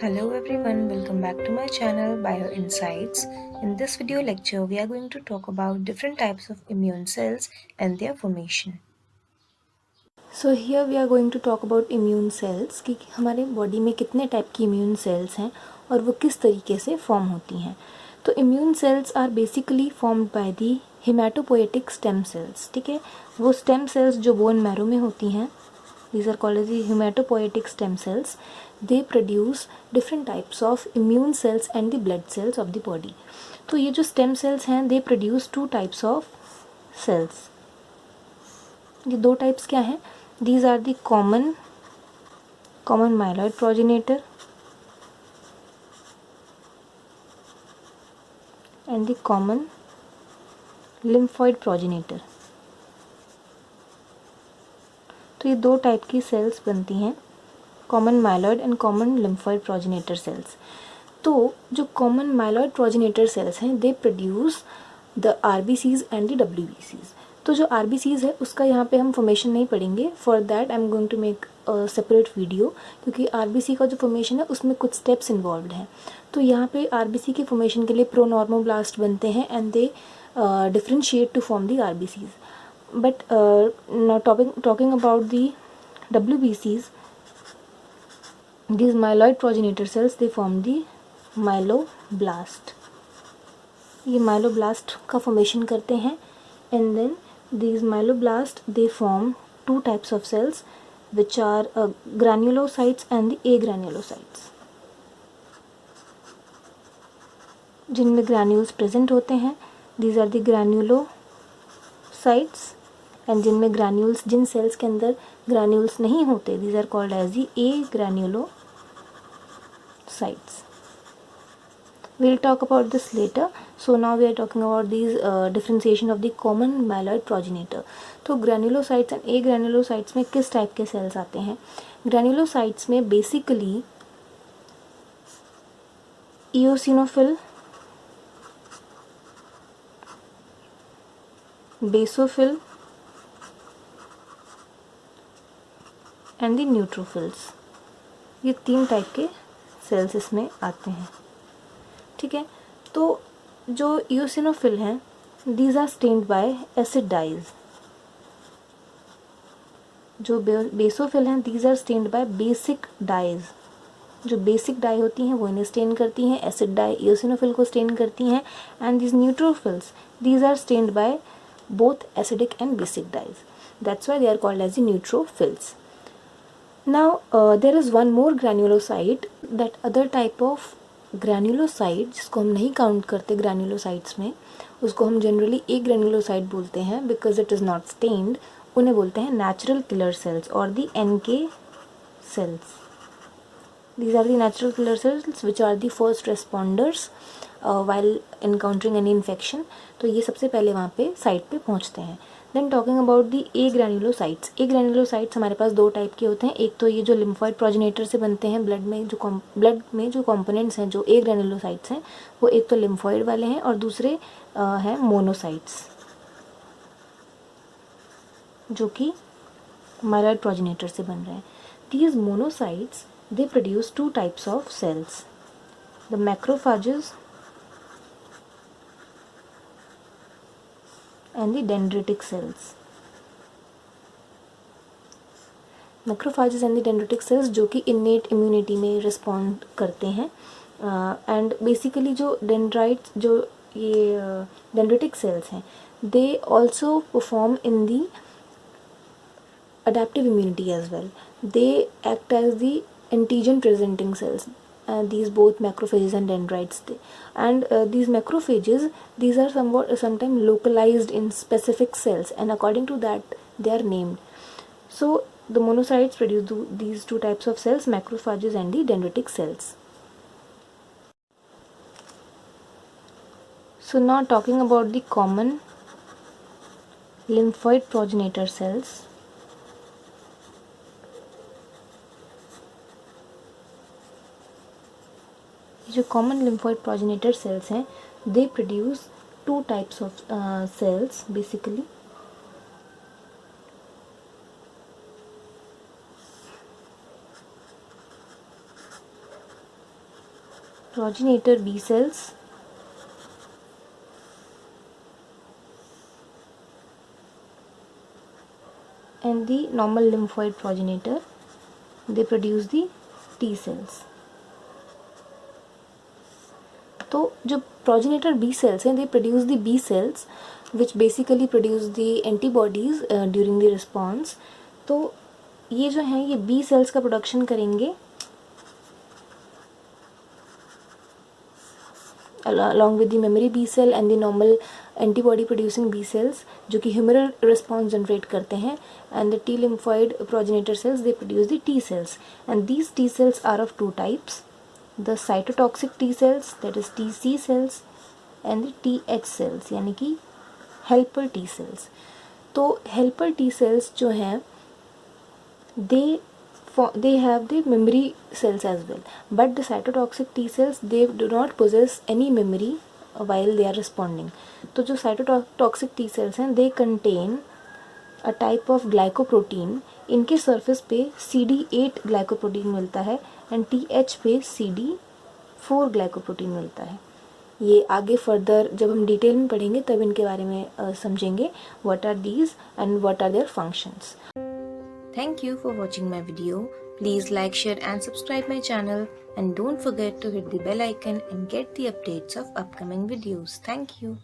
Hello everyone, welcome back to my channel Bio Insights. In this video lecture, we are going to talk about different types of immune cells and their formation. So here we are going to talk about immune cells कि हमारे body में कितने type की immune cells हैं और वो किस तरीके से फॉर्म होती हैं. तो immune cells are basically formed by the haematopoietic stem cells. ठीक है, वो स्टेम सेल्स जो बोन मैरो में होती हैं, these are called as the hematopoietic stem cells. They produce different types of immune cells and the blood cells of the body. तो ये जो stem cells हैं, they produce two types of cells. ये दो types क्या हैं? These are the common myeloid progenitor and the common lymphoid progenitor. तो ये दो टाइप की सेल्स बनती हैं, common myeloid and common lymphoid progenitor cells. तो जो कॉमन माइलॉइड प्रोजेनेटर सेल्स हैं, they produce the RBCs and the डब्ल्यूबीसीज. तो जो आरबीसीज है उसका यहाँ पे हम फॉर्मेशन नहीं पढ़ेंगे. For that I am going to make separate video, क्योंकि आरबीसी का जो फॉर्मेशन है उसमें कुछ स्टेप्स इन्वॉल्व हैं. तो यहाँ पे आरबीसी के फॉर्मेशन के लिए प्रोनॉर्मोब्लास्ट बनते हैं and they differentiate to form the RBCs. But now talking about the WBCs, these myeloid progenitor cells, they form the myeloblast. ये myeloblast का formation करते हैं and then these myeloblast they form two types of cells which are granulocytes and the agranulocytes. जिनमें granules present होते हैं, these are the granulocytes. And जिनमें granules, जिन cells के अंदर ग्रैन्यूल्स नहीं होते, these are called as the agranulocytes. we'll talk about this later. So now we are talking about these differentiation of the common myeloid progenitor. तो granulocytes and agranulocytes में किस type के sales आते हैं? granulocytes में basically eosinophil, basophil and the neutrophils, ये तीन type के सेल्स इसमें आते हैं. ठीक है, तो जो इओसिनोफिल हैं, these are stained by acid dyes. जो बेसोफिल हैं, these are stained by basic dyes. जो बेसिक डाई होती हैं वो इन्हें स्टेन करती हैं, एसिड डाई इओसिनोफिल को स्टेन करती हैं. And these neutrophils, these are stained by both acidic and basic dyes. That's why they are called as the neutrophils. Now there is one more granulocyte, that other type of granulocyte जिसको हम नहीं count करते granulocytes में, उसको हम generally ए granulocyte बोलते हैं because it is not stained. उन्हें बोलते हैं नेचुरल किलर सेल्स और the NK cells. These are the natural killer cells which are the first responders while encountering any infection. तो ये सबसे पहले वहाँ पे साइट पे पहुँचते हैं. Then talking about the agranulocytes. Agranulocytes हमारे पास दो टाइप के होते हैं. एक तो ये जो लिम्फॉइड प्रोजेनेटर से बनते हैं, ब्लड में जो कंपोनेंट्स हैं जो ए ग्रैन्युलोसाइट्स हैं, वो एक तो लिम्फॉइड वाले हैं और दूसरे हैं मोनोसाइट्स जो कि माइलॉइड प्रोजेनेटर से बन रहे हैं. These monocytes they produce two types of cells, the macrophages and the dendritic cells. Macrophages and the dendritic cells जो कि innate immunity में respond करते हैं. And basically जो dendrites, जो ये dendritic cells हैं, they also perform in the adaptive immunity as well. They act as the antigen presenting cells, these both macrophages and dendrites. These macrophages, these are sometimes localized in specific cells, and according to that they are named. So the monocytes produce these two types of cells, macrophages and the dendritic cells. So now talking about the common lymphoid progenitor cells. जो common lymphoid progenitor cells हैं, they produce two types of sales basically. progenitor B cells and the normal lymphoid progenitor, they produce the T cells. तो जो progenitor B cells हैं, they produce the B cells which basically produce the antibodies during the response. तो ये जो हैं ये B cells का production करेंगे along with the memory B cell and the normal antibody producing B cells जो कि humoral response generate करते हैं, and the T lymphoid progenitor cells, they produce the T cells, and these T cells are of two types, the cytotoxic T cells, that is TC cells, and the TH cells यानी कि helper T cells. तो helper T cells जो हैं they have the memory cells as well, but the cytotoxic T cells, they do not possess any memory while they are responding. तो जो cytotoxic T cells हैं, they contain a type of glycoprotein. इनके surface पे CD8 glycoprotein मिलता है and TH पे CD4 glycoprotein मिलता है. ये आगे फर्दर जब हम डिटेल में पढ़ेंगे तब इनके बारे में समझेंगे what are these and what are their functions. Thank you for watching my video. Please like, share and subscribe my channel, and don't forget to hit the bell icon and get the updates of upcoming videos. Thank you.